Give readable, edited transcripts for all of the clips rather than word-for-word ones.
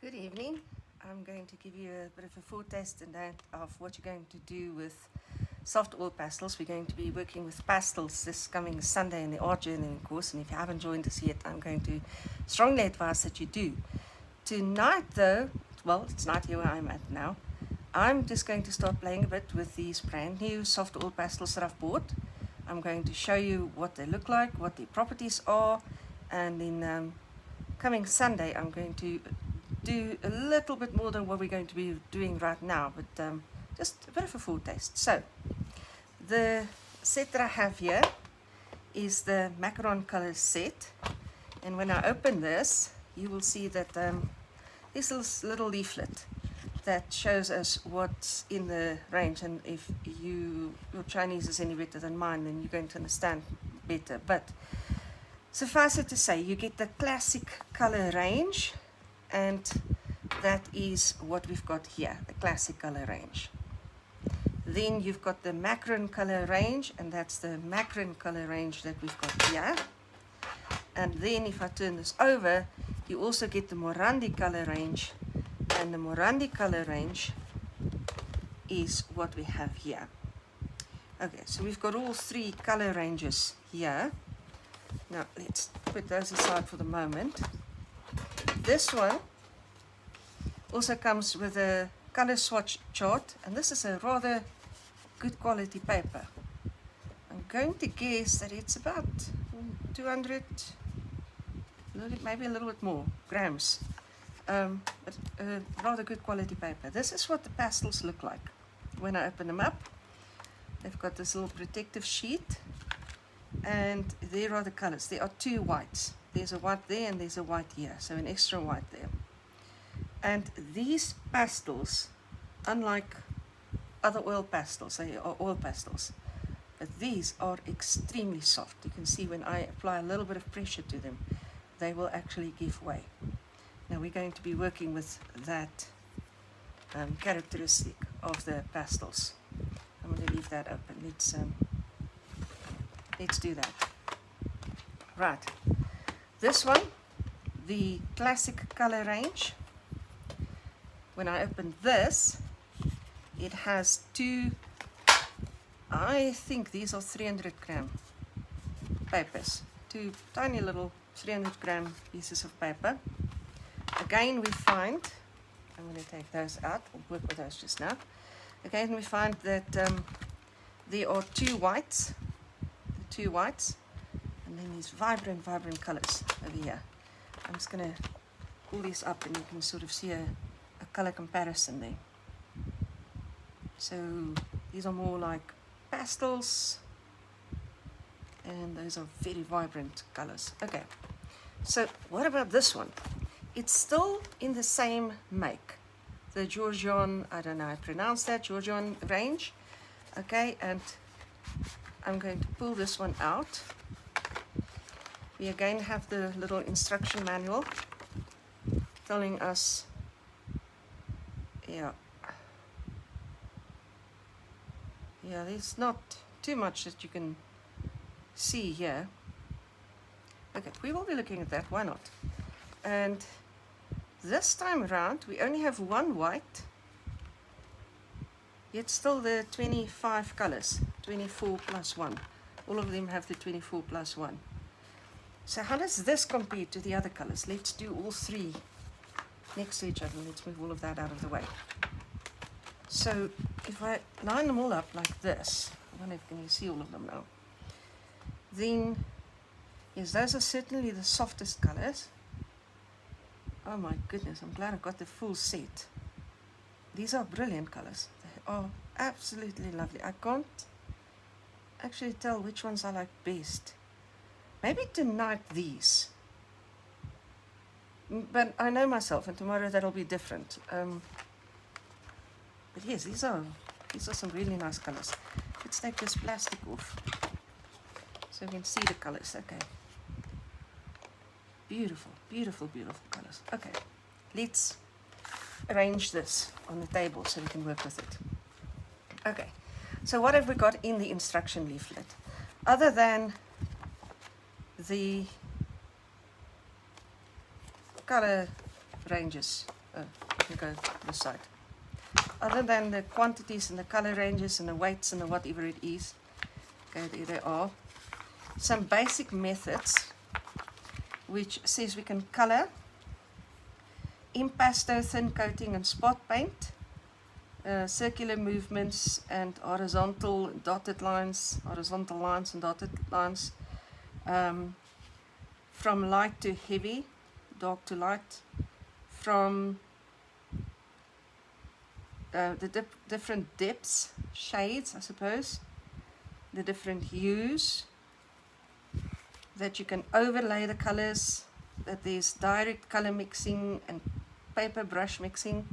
Good evening. I'm going to give you a bit of a foretaste of what you're going to do with soft oil pastels. We're going to be working with pastels this coming Sunday in the art journaling course, and if you haven't joined us yet, I'm going to strongly advise that you do. Tonight though, well, it's night here where I'm at now, I'm just going to start playing a bit with these brand new soft oil pastels that I've bought. I'm going to show you what they look like, what their properties are, and then coming Sunday I'm going to do a little bit more than what we're going to be doing right now, but just a bit of a foretaste. So the set that I have here is the macaron color set, and when I open this you will see that this is a little leaflet that shows us what's in the range, and if your Chinese is any better than mine then you're going to understand better. But suffice it to say, you get the classic color range, and that is what we've got here, the classic color range. Then you've got the macaron color range, and that's the macaron color range that we've got here. And then if I turn this over, you also get the Morandi color range, and the Morandi color range is what we have here. Okay, so we've got all three color ranges here. Now let's put those aside for the moment. This one also comes with a color swatch chart, and this is a rather good quality paper. I'm going to guess that it's about 200, maybe a little bit more grams, but a rather good quality paper. This is what the pastels look like when I open them up. They've got this little protective sheet, and there are the colors. There are two whites. There's a white there and there's a white here, so an extra white there. And these pastels, unlike other oil pastels, they are oil pastels, but these are extremely soft. You can see when I apply a little bit of pressure to them, they will actually give way. Now we're going to be working with that characteristic of the pastels. I'm going to leave that open. Let's do that. Right. This one, the classic color range. When I open this, it has two, I think these are 300 gram papers. Two tiny little 300 gram pieces of paper. Again, we find, I'm going to take those out, we'll work with those just now. Again, we find that there are two whites, and then these vibrant colors over here. I'm just going to pull these up and you can sort of see a color comparison there. So these are more like pastels, and those are very vibrant colors. Okay, so what about this one? It's still in the same make, the Georgian, I don't know how to pronounce that, Georgian range. Okay, and I'm going to pull this one out. We again have the little instruction manual telling us, there's not too much that you can see here. Okay, we will be looking at that, why not? And this time around we only have one white, yet still the 25 colors, 24 plus 1. All of them have the 24 plus 1. So how does this compare to the other colors? Let's do all three next to each other. Let's move all of that out of the way. So if I line them all up like this, I don't know if you can see all of them now, then yes, those are certainly the softest colors. Oh my goodness, I'm glad I got the full set. These are brilliant colors. They are absolutely lovely. I can't actually tell which ones I like best. Maybe tonight these, but I know myself, and tomorrow that'll be different. But yes, these are some really nice colors. Let's take this plastic off so we can see the colors. Okay, beautiful colors. Okay, let's arrange this on the table so we can work with it. Okay, so what have we got in the instruction leaflet other than the color ranges You can go to the side. Other than the quantities and the color ranges and the weights and the whatever it is, okay, there they are. Some basic methods, which says we can color impasto, thin coating and spot paint, circular movements and horizontal dotted lines, horizontal lines and dotted lines, from light to heavy, dark to light, from the different depths, shades I suppose, the different hues, that you can overlay the colors, that there's direct color mixing and paper brush mixing.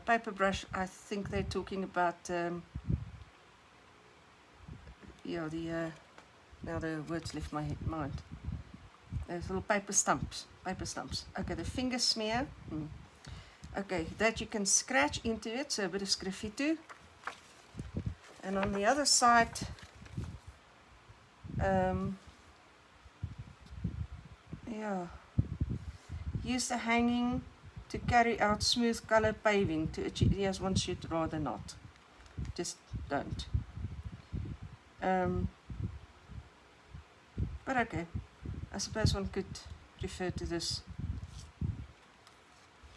Paper brush, I think they're talking about, now the words left my mind. Those little paper stumps. Okay, the finger smear. Okay, that you can scratch into it, so a bit of sgraffito. And on the other side, use the hanging to carry out smooth color paving to achieve. Yes, one should rather not. Just don't. But okay, I suppose one could refer to this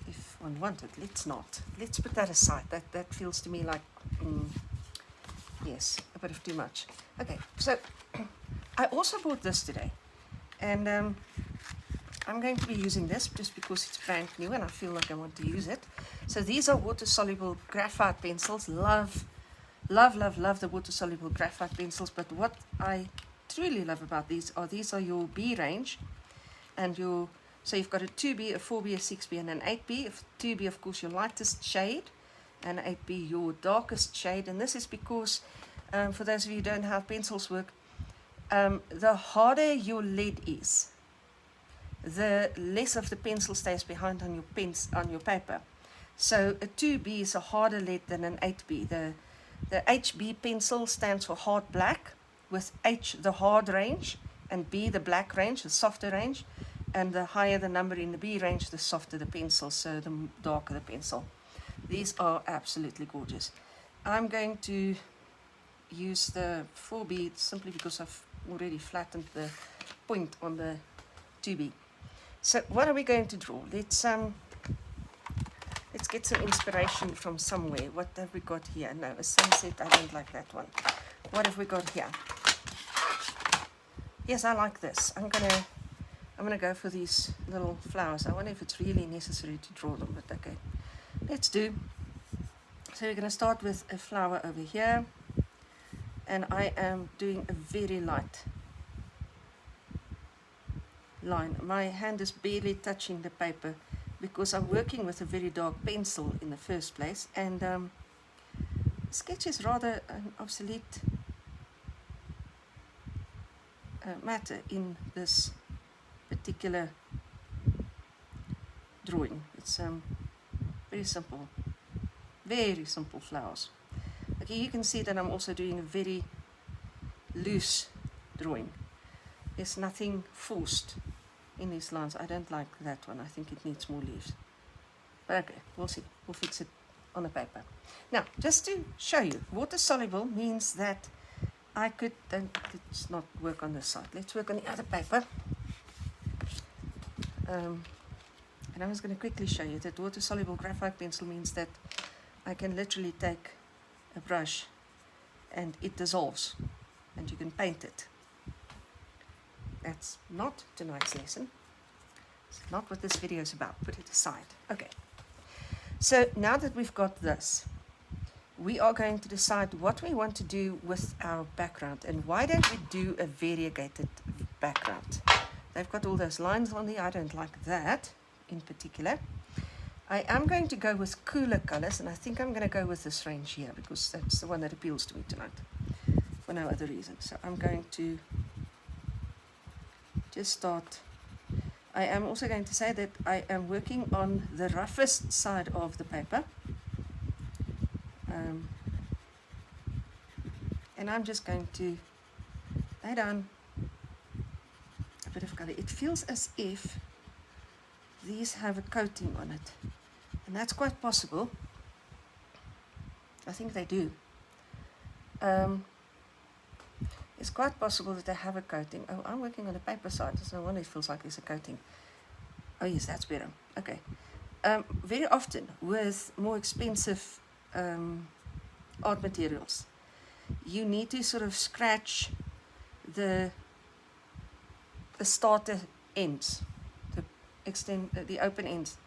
if one wanted. Let's not. Let's put that aside. That feels to me like, yes, a bit of too much. Okay, so I also bought this today, and I'm going to be using this just because it's brand new and I feel like I want to use it. So these are water-soluble graphite pencils. Love the water-soluble graphite pencils, but what I truly love about these are your B range, and so you've got a 2B, a 4B, a 6B and an 8B. If 2B, of course, your lightest shade, and 8B your darkest shade. And this is because, for those of you who don't know how pencils work, the harder your lead is, the less of the pencil stays behind on your paper. So a 2B is a harder lead than an 8B. The HB pencil stands for hard black, with H the hard range and B the black range, the softer range, and the higher the number in the B range, the softer the pencil, so the darker the pencil. These are absolutely gorgeous. I'm going to use the 4B simply because I've already flattened the point on the 2B. So what are we going to draw? Let's get some inspiration from somewhere. What have we got here? No, a sunset. I don't like that one. What have we got here? Yes, I like this. I'm gonna go for these little flowers. I wonder if it's really necessary to draw them, but okay, let's do. So we're gonna start with a flower over here, and I am doing a very light line. My hand is barely touching the paper because I'm working with a very dark pencil in the first place, and sketch is rather an obsolete matter in this particular drawing. It's very simple flowers. Okay, you can see that I'm also doing a very loose drawing. There's nothing forced in these lines. I don't like that one. I think it needs more leaves. But okay, we'll see. We'll fix it on the paper. Now, just to show you, water soluble means that I could, let's not work on this side. Let's work on the other paper. And I'm just going to quickly show you that water soluble graphite pencil means that I can literally take a brush and it dissolves and you can paint it. That's not tonight's lesson. It's not what this video is about. Put it aside. Okay. So now that we've got this, we are going to decide what we want to do with our background. And why don't we do a variegated background? They've got all those lines on there. I don't like that in particular. I am going to go with cooler colors, and I think I'm going to go with this range here because that's the one that appeals to me tonight for no other reason. So I'm going to just start. I am also going to say that I am working on the roughest side of the paper. And I'm just going to lay down a bit of color. It feels as if these have a coating on it. And that's quite possible. I think they do. It's quite possible that they have a coating. Oh, I'm working on the paper side. There's no wonder it feels like there's a coating. Oh yes, that's better. Okay. Very often with more expensive art materials, you need to sort of scratch the starter ends, the open ends,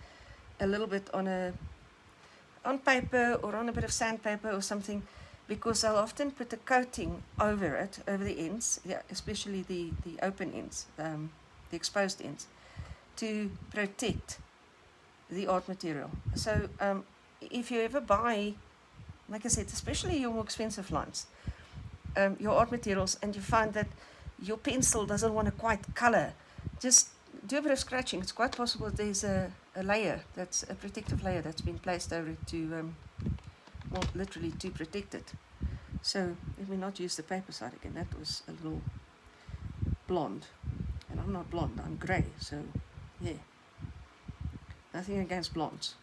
a little bit on paper or on a bit of sandpaper or something, because I'll often put a coating over it, over the ends, yeah, especially the open ends, the exposed ends, to protect the art material. So if you ever buy, like I said, especially your more expensive lines, your art materials, and you find that your pencil doesn't want to quite color, just do a bit of scratching. It's quite possible that there's a layer, that's a protective layer that's been placed over it to, well, literally to protect it. So let me not use the paper side again. That was a little blonde, and I'm not blonde, I'm grey, so yeah, nothing against blondes.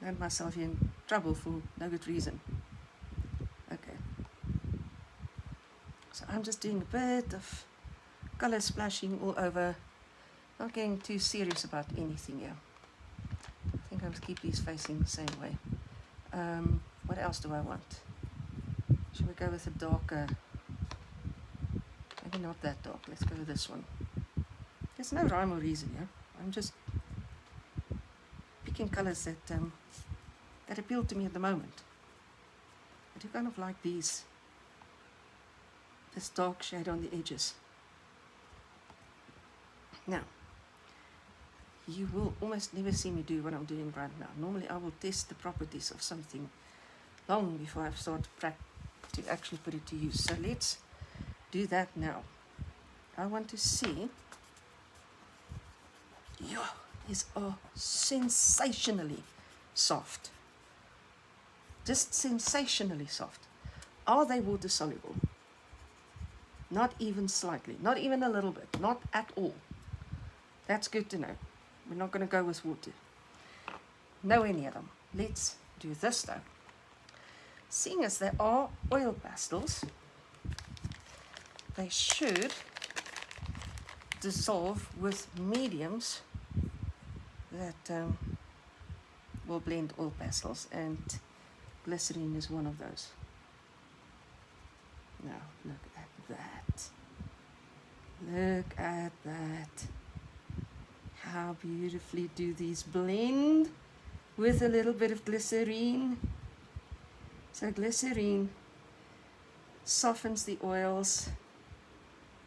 Got myself in trouble for no good reason. Okay, so I'm just doing a bit of color splashing all over, not getting too serious about anything here. I think I'll keep these facing the same way. What else do I want? Should we go with a darker, maybe not that dark, let's go with this one. There's no rhyme or reason here. I'm just picking colors that appeal to me at the moment. I do kind of like this dark shade on the edges. Now, you will almost never see me do what I'm doing right now. Normally I will test the properties of something long before I start to actually put it to use. So let's do that now. I want to see, yeah, these are sensationally soft. Just sensationally soft. Are they water soluble? Not even slightly, not even a little bit, not at all. That's good to know. We're not going to go with water. No any of them. Let's do this though. Seeing as they are oil pastels, they should dissolve with mediums that will blend oil pastels, and glycerin is one of those. Now look at that. Look at that. How beautifully do these blend with a little bit of glycerin. So glycerin softens the oils.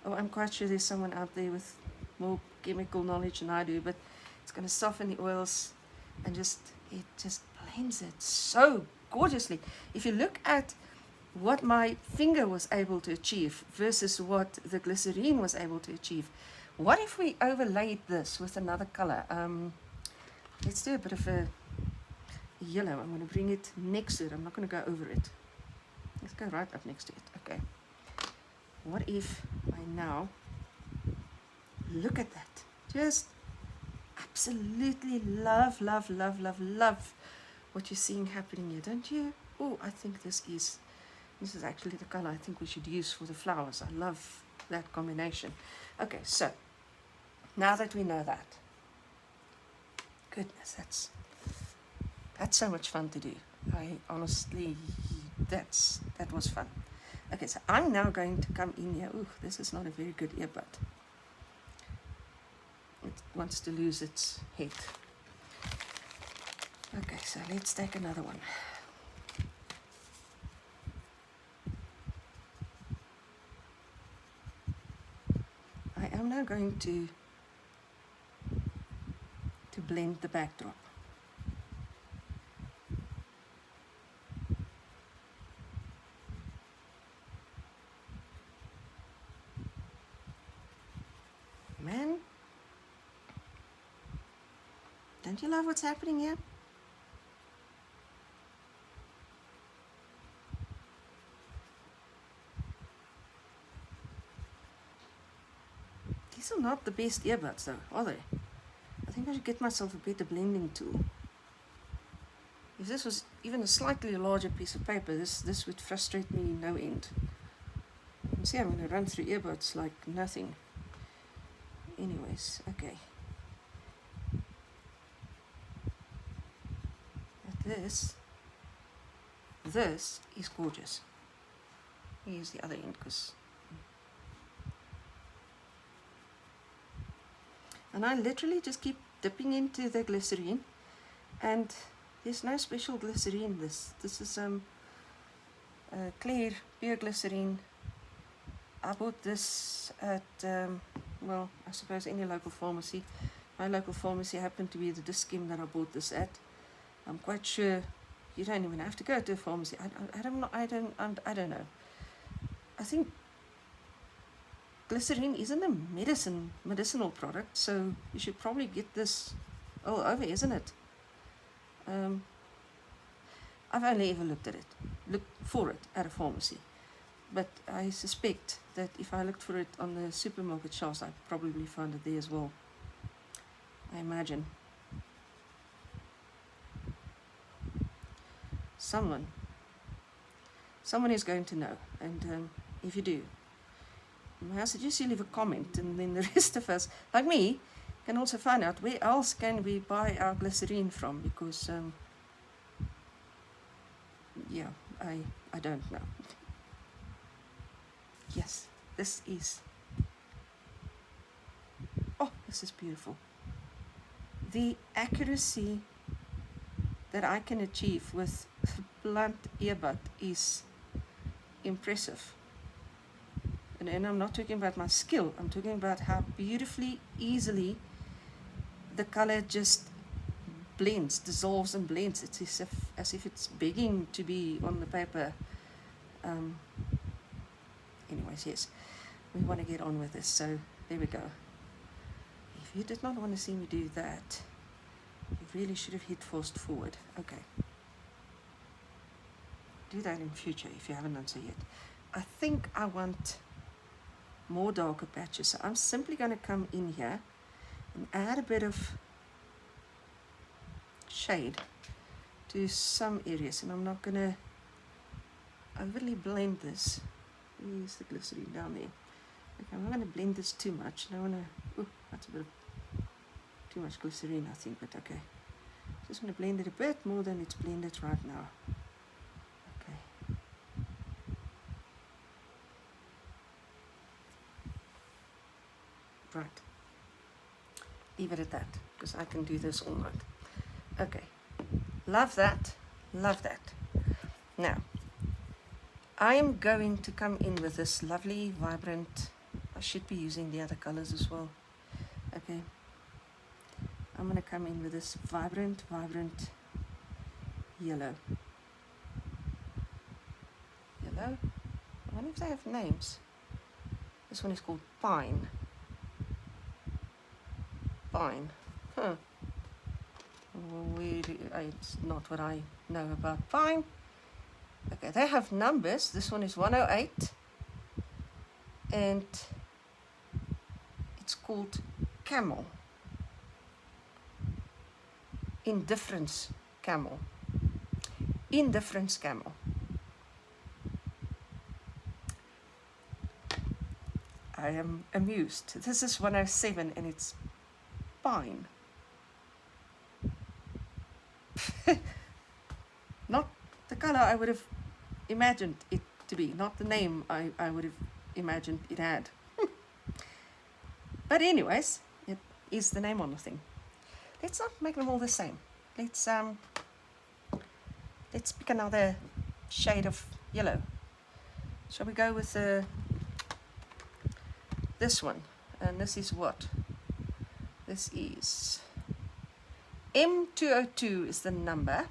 Oh, I'm quite sure there's someone out there with more chemical knowledge than I do, but it's going to soften the oils and it just blends it so gorgeously. If you look at what my finger was able to achieve versus what the glycerin was able to achieve, what if we overlaid this with another color? Let's do a bit of a yellow. I'm going to bring it next to it. I'm not going to go over it. Let's go right up next to it. Okay. What if I now look at that? Just absolutely love what you're seeing happening here, don't you? Oh, I think this is actually the color I think we should use for the flowers. I love that combination. Okay, so now that we know that, goodness, that's so much fun to do. I honestly, that was fun. Okay, so I'm now going to come in here. Ooh, this is not a very good earbud. It wants to lose its head. Okay, so let's take another one. I am now going to blend the backdrop. Man, don't you love what's happening here? These are not the best earbuds though, are they? I think I should get myself a better blending tool. If this was even a slightly larger piece of paper, this would frustrate me no end. You can see I'm going to run through earbuds like nothing. Anyways, okay. But this is gorgeous. Here's the other end, because... And I literally just keep dipping into the glycerin, and there's no special glycerin in this. This is clear pure glycerin. I bought this at, well, I suppose any local pharmacy. My local pharmacy happened to be the Dis-Chem that I bought this at. I'm quite sure you don't even have to go to a pharmacy. I don't know. I think glycerin isn't a medicinal product, so you should probably get this all over, isn't it? I've only ever looked for it at a pharmacy, but I suspect that if I looked for it on the supermarket shelves, I'd probably find it there as well. I imagine. Someone is going to know, and if you do, I suggest you leave a comment, and then the rest of us, like me, can also find out where else can we buy our glycerin from, because yeah, I don't know. Yes, this is, oh, this is beautiful. The accuracy that I can achieve with blunt earbud is impressive. And I'm not talking about my skill, I'm talking about how beautifully, easily the color just blends, dissolves and blends. It's as if it's begging to be on the paper. Anyways, yes, we want to get on with this, so there we go. If you did not want to see me do that, you really should have hit fast forward. Okay. Do that in future if you haven't done so yet. I think I want more darker patches, so I'm simply going to come in here and add a bit of shade to some areas, and I'm not going to overly blend this. Here's the glycerin down there. Okay, I'm not going to blend this too much. I don't want to, that's a bit of too much glycerin, I think, but okay. Just want to blend it a bit more than it's blended right now. Okay. Right. Leave it at that, because I can do this all night. Okay. Love that. Love that. Now, I am going to come in with this lovely, vibrant, I should be using the other colors as well. Okay. I'm going to come in with this vibrant yellow. Yellow? I wonder if they have names. This one is called Pine. Pine. Huh. It's not what I know about pine. Okay, they have numbers. This one is 108. And it's called Camel. Indifference Camel. Indifference Camel. I am amused. This is 107 and it's pine. Not the color I would have imagined it to be, not the name I would have imagined it had. But anyways, it is the name on the thing. Let's not make them all the same. Let's pick another shade of yellow. Shall we go with this one? And this is what? This is M202 is the number.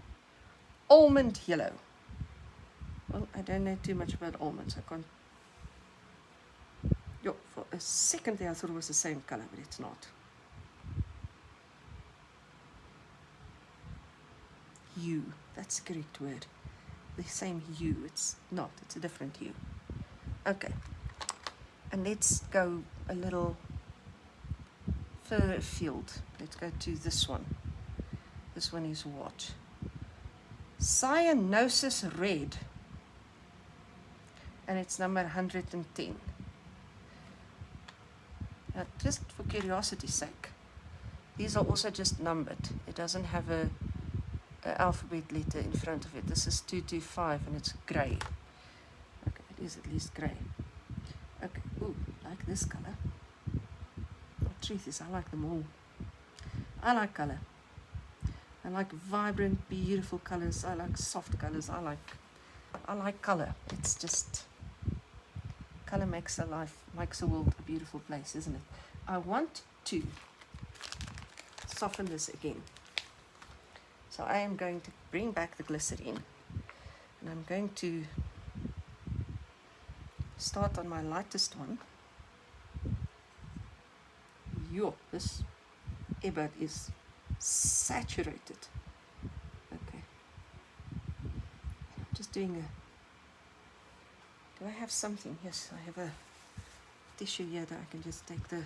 Almond yellow. Well, I don't know too much about almonds. I can't. Yo, for a second there I thought it was the same color, but it's not. Hue, that's the correct word. The same hue, it's not, it's a different hue. Okay, and let's go a little further afield. Let's go to this one. This one is what? Cyanosis red. And it's number 110. Now, just for curiosity's sake, these are also just numbered. It doesn't have a alphabet letter in front of it. This is 225 and it's grey. Okay, it is at least grey. Okay, ooh, like this colour. The truth is, I like them all. I like colour. I like vibrant, beautiful colours. I like soft colours. I like colour. It's just, colour makes the world a beautiful place, isn't it? I want to soften this again. So I am going to bring back the glycerin, and I'm going to start on my lightest one. Yo, this earbud is saturated. Okay. I'm just doing do I have something? Yes, I have a tissue here that I can just take the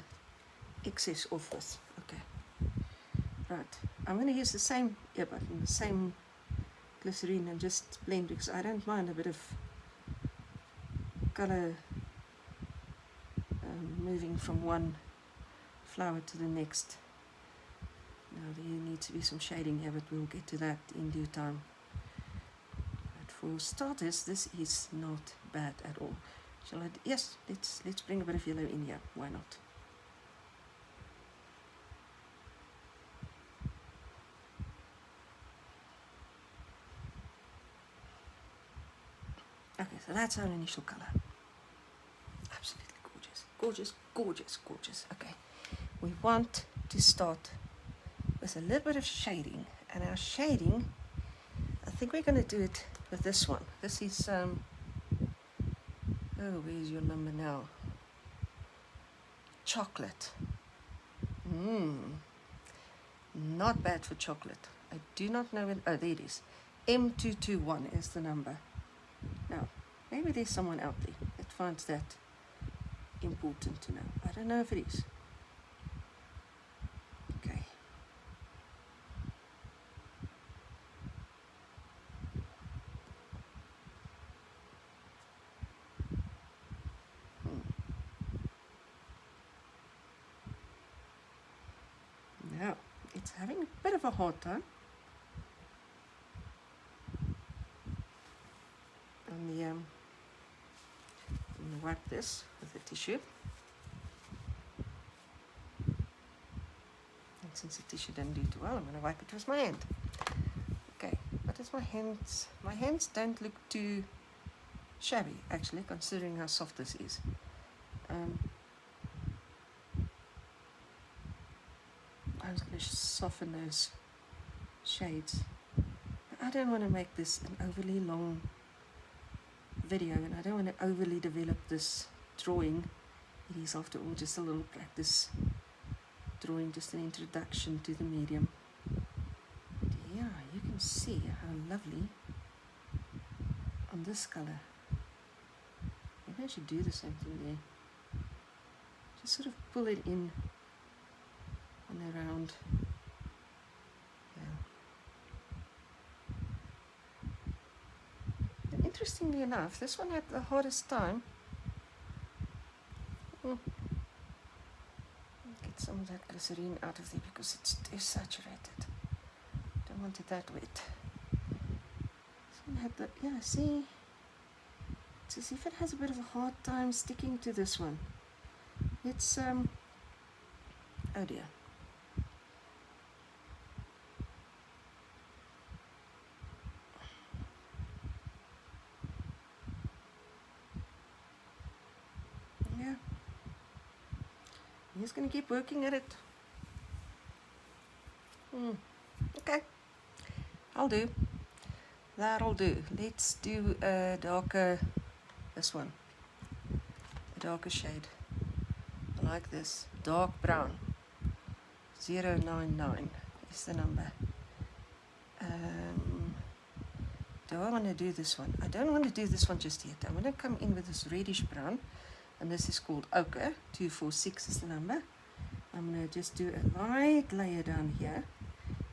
excess off with. Okay. Right. I'm going to use the same earbud and the same glycerin and just blend, because I don't mind a bit of colour moving from one flower to the next. Now there needs to be some shading here, but we'll get to that in due time. But for starters, this is not bad at all. Shall I? Yes, let's bring a bit of yellow in here. Why not? Okay, so that's our initial colour. Absolutely gorgeous. Gorgeous, gorgeous, gorgeous. Okay, we want to start with a little bit of shading. And our shading, I think we're going to do it with this one. This is, oh, where's your number now? Chocolate. Not bad for chocolate. I do not know when, oh, there it is. M221 is the number. Now, maybe there's someone out there that finds that important to know. I don't know if it is. Okay. Now, it's having a bit of a hard time. I'm going to wipe this with a tissue. And since the tissue didn't do too well, I'm going to wipe it with my hand. Okay, what is my hands? My hands don't look too shabby, actually, considering how soft this is. I'm just going to soften those shades. I don't want to make this an overly long video, and I don't want to overly develop this drawing. It is, after all, just a little practice drawing, just an introduction to the medium. But yeah, you can see how lovely on this color. Maybe I should do the same thing there. Just sort of pull it in and around. Interestingly enough, this one had the hardest time. Get some of that glycerin out of there because it's too saturated. Don't want it that wet. This one had the, yeah, see? It's as if it has a bit of a hard time sticking to this one. It's, oh dear. He's going to keep working at it. Okay, I'll do. That'll do. Let's do a darker, this one, a darker shade. I like this, dark brown. 099 is the number. Do I want to do this one? I don't want to do this one just yet. I'm going to come in with this reddish brown. And this is called ochre. 246 is the number. I'm going to just do a light layer down here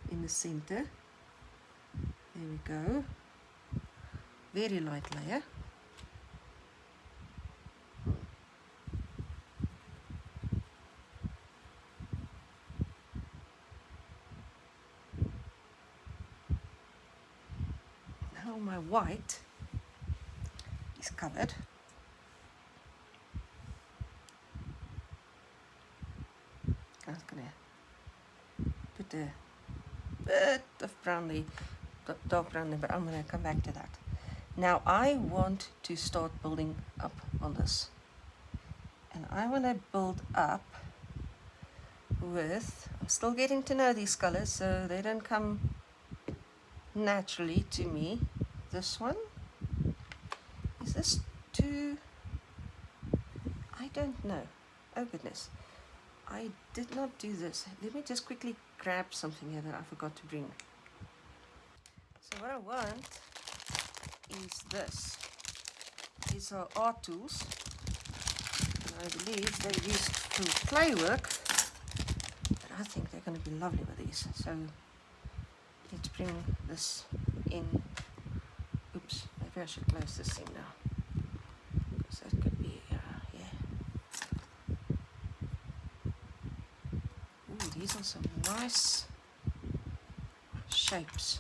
in the center. There we go. Very light layer. Now my white is covered. I'm going to put a bit of brownly, dark brown there, but I'm going to come back to that. Now I want to start building up on this. And I want to build up with, I'm still getting to know these colors, so they don't come naturally to me. This one, is this too, I don't know. Oh goodness, I did not do this. Let me just quickly grab something here that I forgot to bring. So what I want is this. These are art tools. And I believe they're used for clay work, but I think they're going to be lovely with these. So let's bring this in. Oops, maybe I should close this thing now, because that could be, yeah. Ooh, these are some nice shapes.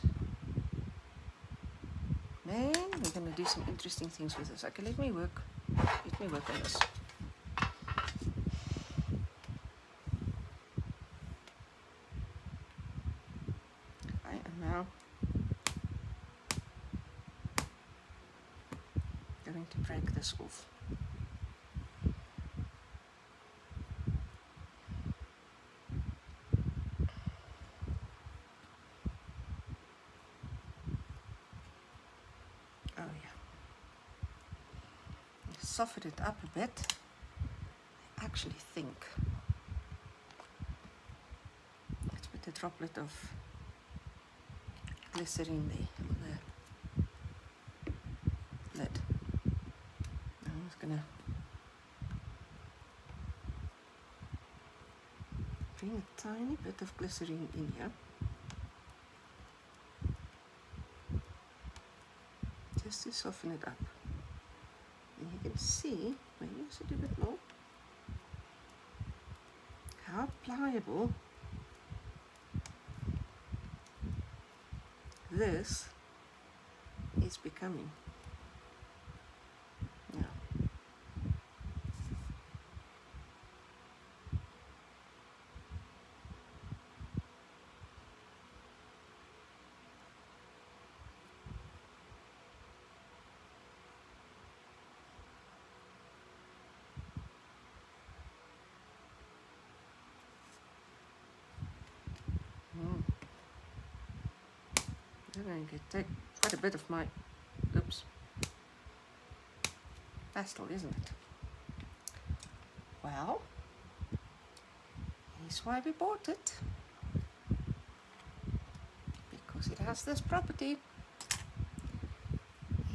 Man, we're going to do some interesting things with this. Okay, let me work on this. I am now going to break this off. Oh yeah. Soften it up a bit. I actually think. Let's put a droplet of glycerin there on the lid. I'm just gonna bring a tiny bit of glycerin in here. Just to soften it up. And you can see, maybe I should do a bit more, how pliable this is becoming. Now, I'm going to take quite a bit of my, oops, pastel, isn't it? Well, that's why we bought it, because it has this property.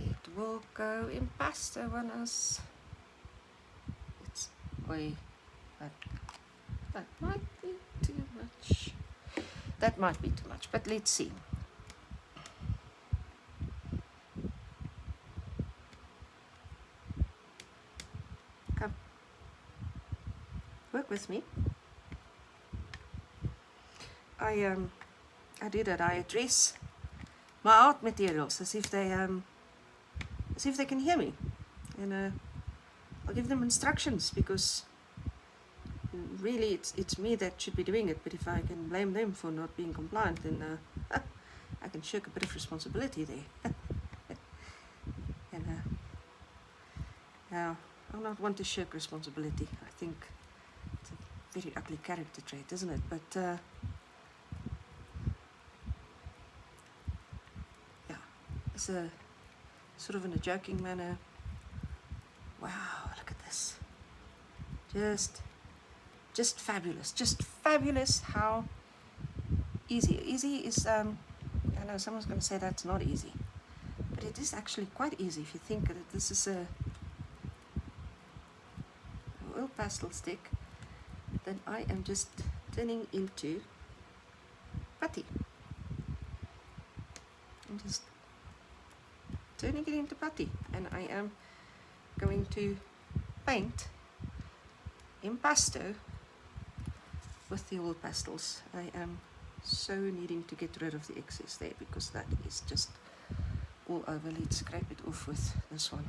It will go impasto on us. It's way, that might be too much. That might be too much, but let's see. Come, work with me. I do that. I address my art materials as if they can hear me, and I'll give them instructions, because really it's me that should be doing it. But if I can blame them for not being compliant, then I can shirk a bit of responsibility there. And now I don't want to shirk responsibility. I think it's a very ugly character trait, isn't it? But yeah, it's a sort of in a joking manner. Wow, look at this. Just fabulous how easy is. I know someone's going to say that's not easy, but it is actually quite easy if you think that this is a oil pastel stick then I am just turning into putty. I'm just turning it into putty, and I am going to paint impasto with the oil pastels. I am so needing to get rid of the excess there because that is just all over. Let's scrape it off with this one.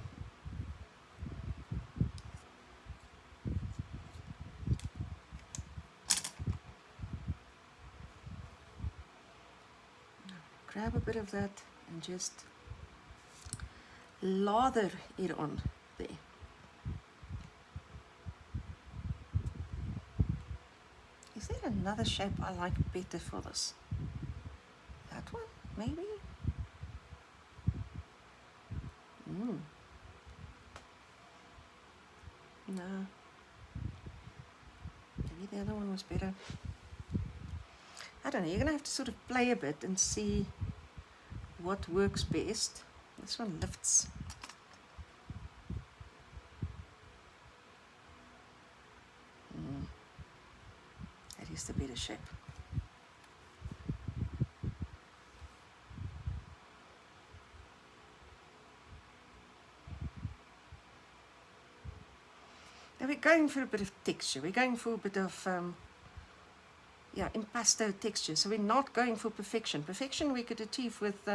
Grab a bit of that and just lather it on there. Is there another shape I like better for this? That one, maybe? No. Maybe the other one was better. I don't know, you're going to have to sort of play a bit and see what works best. This one lifts. That is the better shape. Now we're going for a bit of texture. We're going for a bit of impasto texture. So we're not going for perfection. Perfection we could achieve with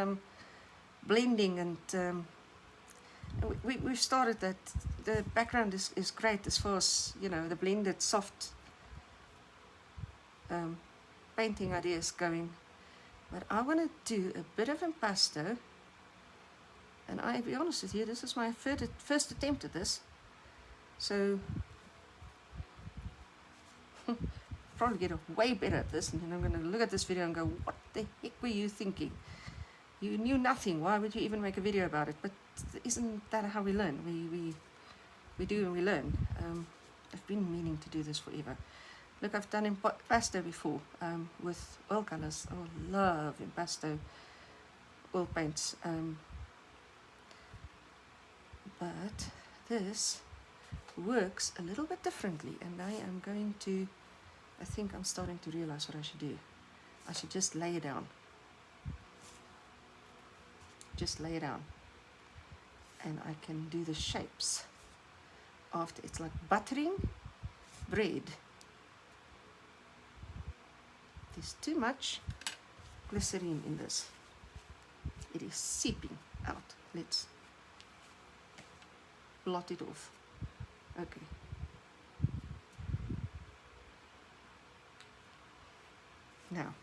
blending, and we've started that. The background is great as far as, you know, the blended soft painting ideas going. But I want to do a bit of impasto, and I'll be honest with you, this is my first attempt at this. So probably get way better at this, and then I'm going to look at this video and go, what the heck were you thinking? You knew nothing. Why would you even make a video about it? But isn't that how we learn? We do and we learn. I've been meaning to do this forever. Look, I've done impasto before with oil colors. I love impasto oil paints. But this works a little bit differently, and I am going to, I think I'm starting to realize what I should do. I should just lay it down. Just lay it down. And I can do the shapes after. It's like buttering bread. There's too much glycerin in this. It is seeping out. Let's blot it off. Okay. Now,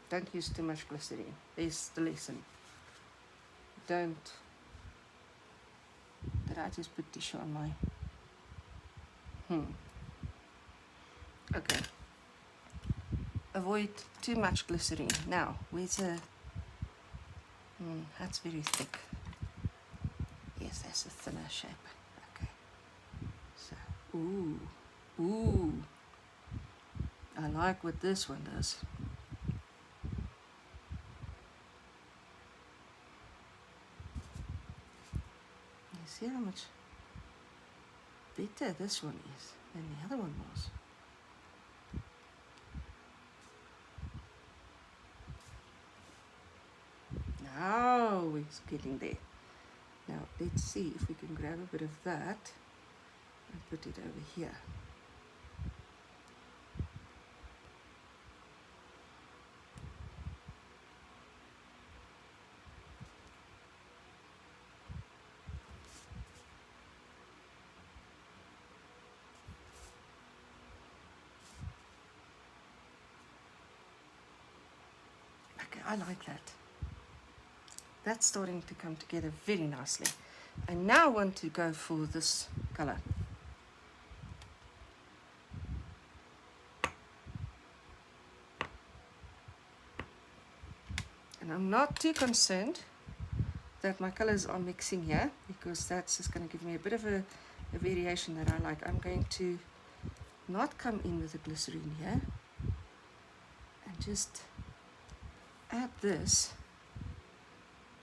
don't use too much glycerin. There's the lesson. Don't. Did I just put tissue on my... Okay. Avoid too much glycerin. Now, where's a... that's very thick. Yes, that's a thinner shape. Okay. So, ooh. I like what this one does. See how much better this one is than the other one was. Now we're getting there. Now let's see if we can grab a bit of that and put it over here. I like that. That's starting to come together very nicely. I now want to go for this color. And I'm not too concerned that my colors are mixing here, because that's just going to give me a bit of a a variation that I like. I'm going to not come in with the glycerin here and just add this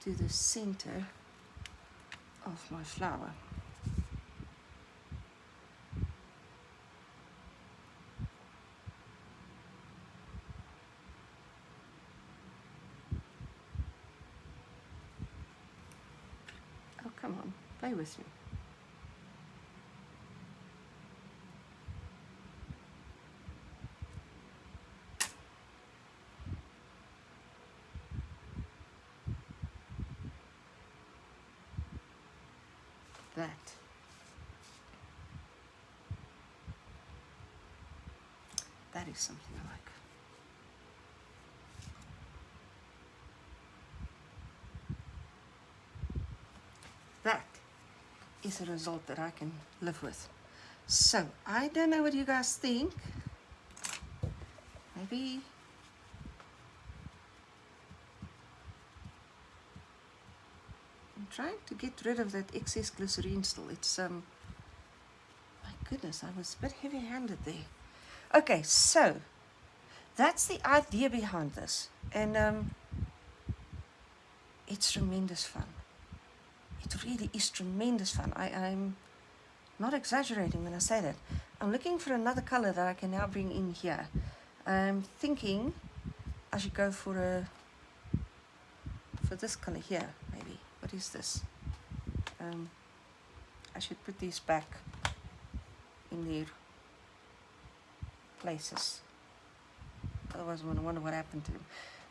to the center of my flower. Oh, come on, play with me. That is something I like. That is a result that I can live with. So I don't know what you guys think. Maybe I'm trying to get rid of that excess glycerin still. It's my goodness, I was a bit heavy-handed there. Okay, so that's the idea behind this, and it's tremendous fun. It really is tremendous fun. I'm not exaggerating when I say that. I'm looking for another color that I can now bring in here. I'm thinking I should go for this color here, maybe. What is this? I should put these back in their places. Otherwise, I'm going to wonder what happened to them.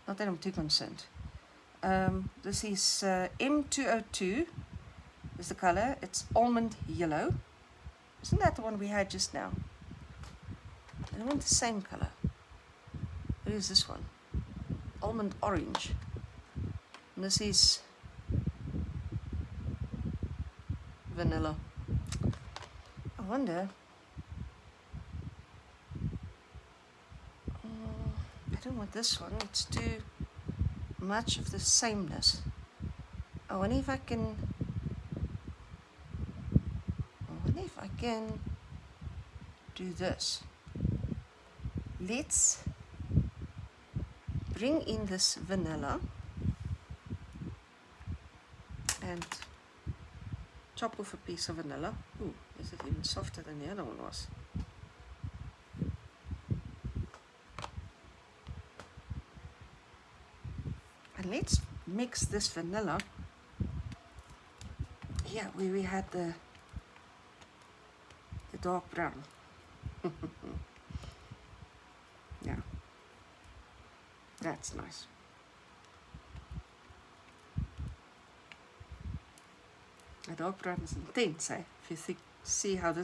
Not that I'm too concerned. This is M202 is the color. It's almond yellow. Isn't that the one we had just now? I want the same color. What is this one? Almond orange. And this is vanilla. I wonder. I don't want this one. It's too much of the sameness. I wonder if I can. Do this. Let's bring in this vanilla and chop off a piece of vanilla. Ooh, is it even softer than the other one was? And let's mix this vanilla here where we had the dark brown. Yeah, that's nice. The dark brown is intense, eh? If you see how the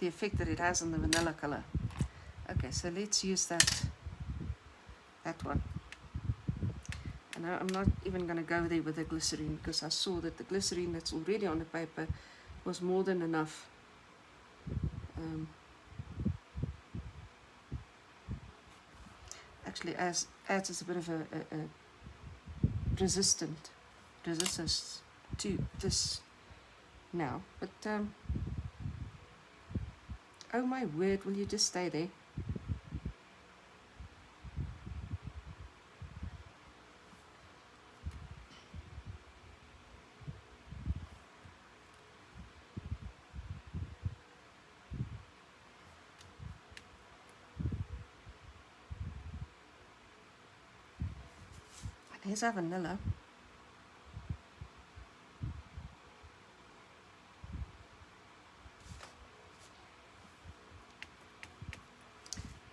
effect that it has on the vanilla color. Okay, so let's use that one. And I'm not even going to go there with the glycerin, because I saw that the glycerin that's already on the paper was more than enough. Actually adds a bit of a resistance to this now. But oh my word, will you just stay there? Here's our vanilla.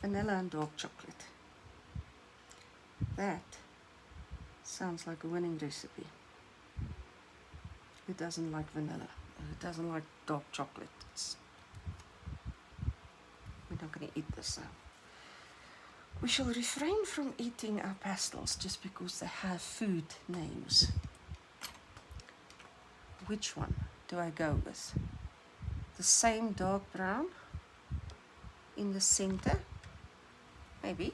Vanilla and dark chocolate. That sounds like a winning recipe. Who doesn't like vanilla? Who doesn't like dark chocolate? We're not going to eat this now. We shall refrain from eating our pastels just because they have food names. Which one do I go with? The same dark brown in the center? Maybe.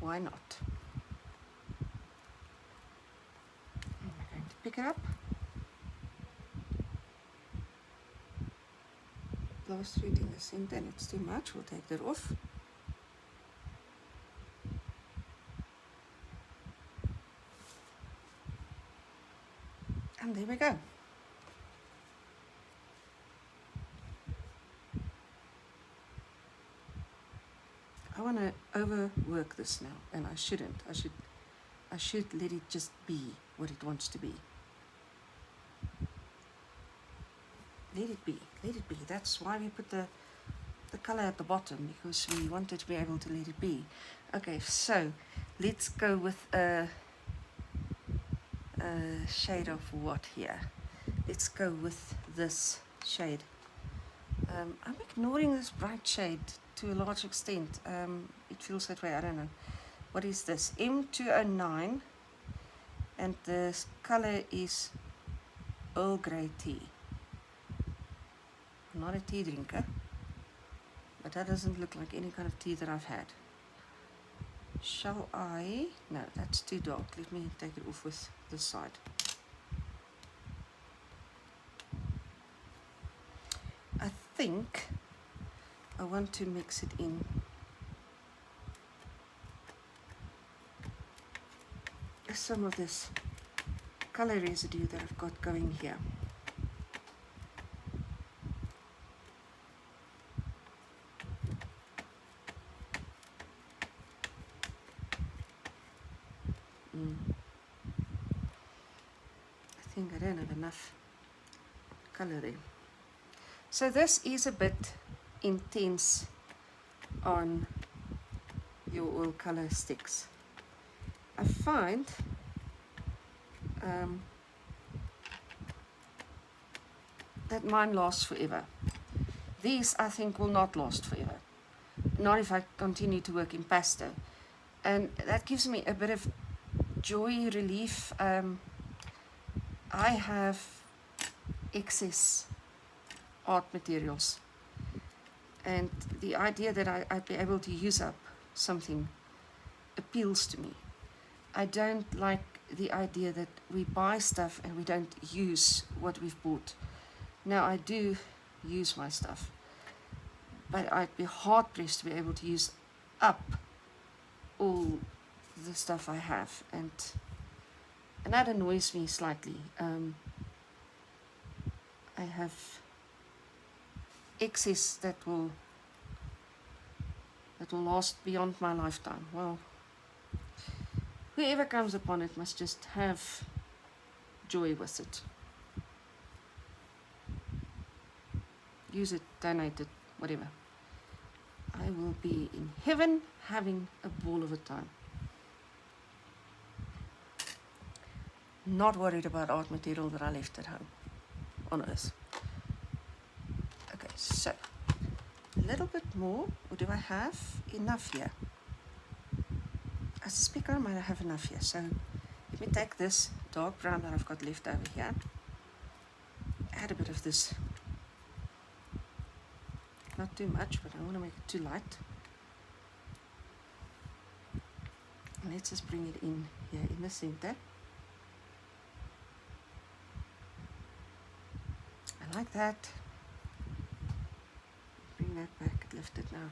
Why not? I'm going to pick it up. Last thread in the center, and it's too much. We'll take that off. And there we go. I want to overwork this now, and I shouldn't. I should let it just be what it wants to be. Let it be, let it be. That's why we put the color at the bottom, because we wanted to be able to let it be. Okay, so let's go with a shade of what here? Let's go with this shade. I'm ignoring this bright shade to a large extent. It feels that way, I don't know. What is this? M209, and the color is Earl Grey tea. I'm not a tea drinker, but that doesn't look like any kind of tea that I've had. Shall I? No, that's too dark. Let me take it off with this side. I think I want to mix it in some of this color residue that I've got going here. I think I don't have enough color there. So this is a bit intense on your oil color sticks. I find that mine lasts forever. These I think will not last forever. Not if I continue to work in pasto. And that gives me a bit of joy, relief. I have excess art materials, and the idea that I'd be able to use up something appeals to me. I don't like the idea that we buy stuff and we don't use what we've bought. Now, I do use my stuff, but I'd be hard pressed to be able to use up all the stuff I have, and that annoys me slightly. I have excess that will last beyond my lifetime. Well, whoever comes upon it must just have joy with it. Use it, donate it, whatever. I will be in heaven having a ball of a time. Not worried about art material that I left at home on earth. Okay, so a little bit more, or do I have enough here? I suspect I might have enough here, so let me take this dark brown that I've got left over here, add a bit of this, not too much, but I don't want to make it too light. And let's just bring it in here in the center. I like that. Bring that back, lift it now.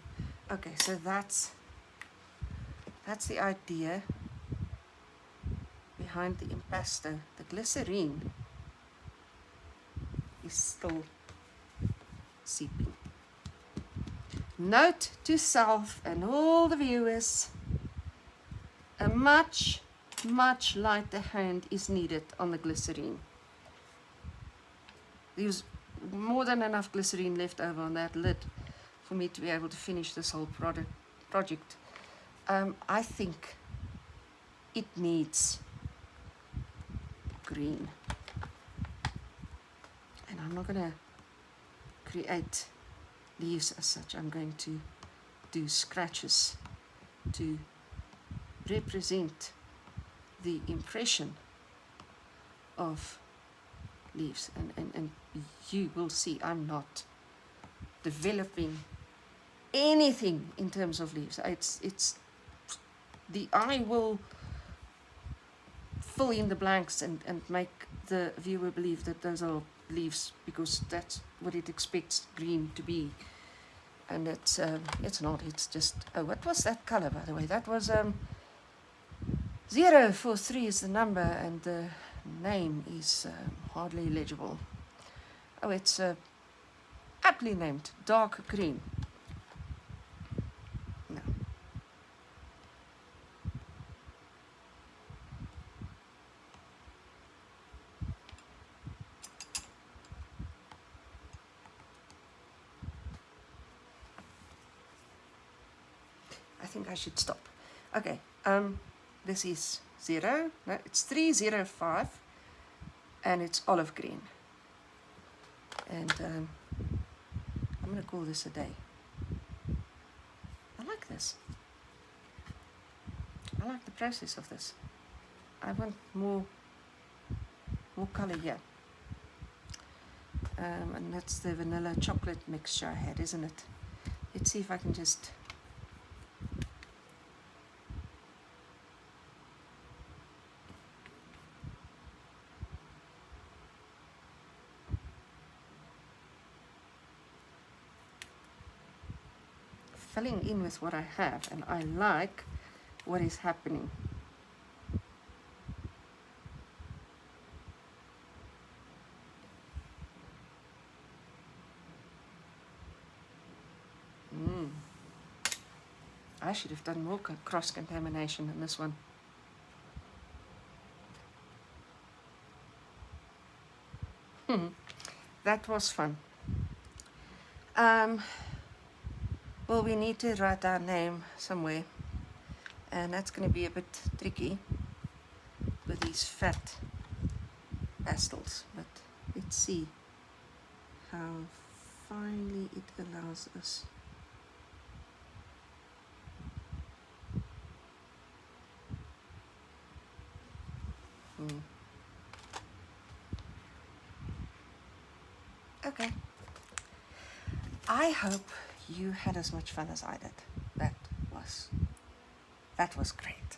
Okay, so that's the idea behind the impasto. The glycerin is still seeping. Note to self and all the viewers, a much lighter hand is needed on the glycerin. There's more than enough glycerin left over on that lid for me to be able to finish this whole project. I think it needs green, and I'm not going to create leaves as such. I'm going to do scratches to represent the impression of leaves, and you will see I'm not developing anything in terms of leaves. It's the eye will fill in the blanks and make the viewer believe that those are leaves, because that's what it expects green to be. And it's not, it's just, oh, what was that color, by the way? That was 043 is the number, and the name is hardly legible. Oh, it's aptly named dark green. No. I think I should stop. Okay, this is 0, no, it's 305, and it's olive green. And I'm going to call this a day. I like this. I like the process of this. I want more color here. And that's the vanilla chocolate mixture I had, isn't it? Let's see if I can just... filling in with what I have, and I like what is happening. I should have done more cross-contamination in this one. That was fun. Well, we need to write our name somewhere, and that's going to be a bit tricky with these fat pastels, but let's see how finely it allows us. Okay. I hope you had as much fun as I did. That was great.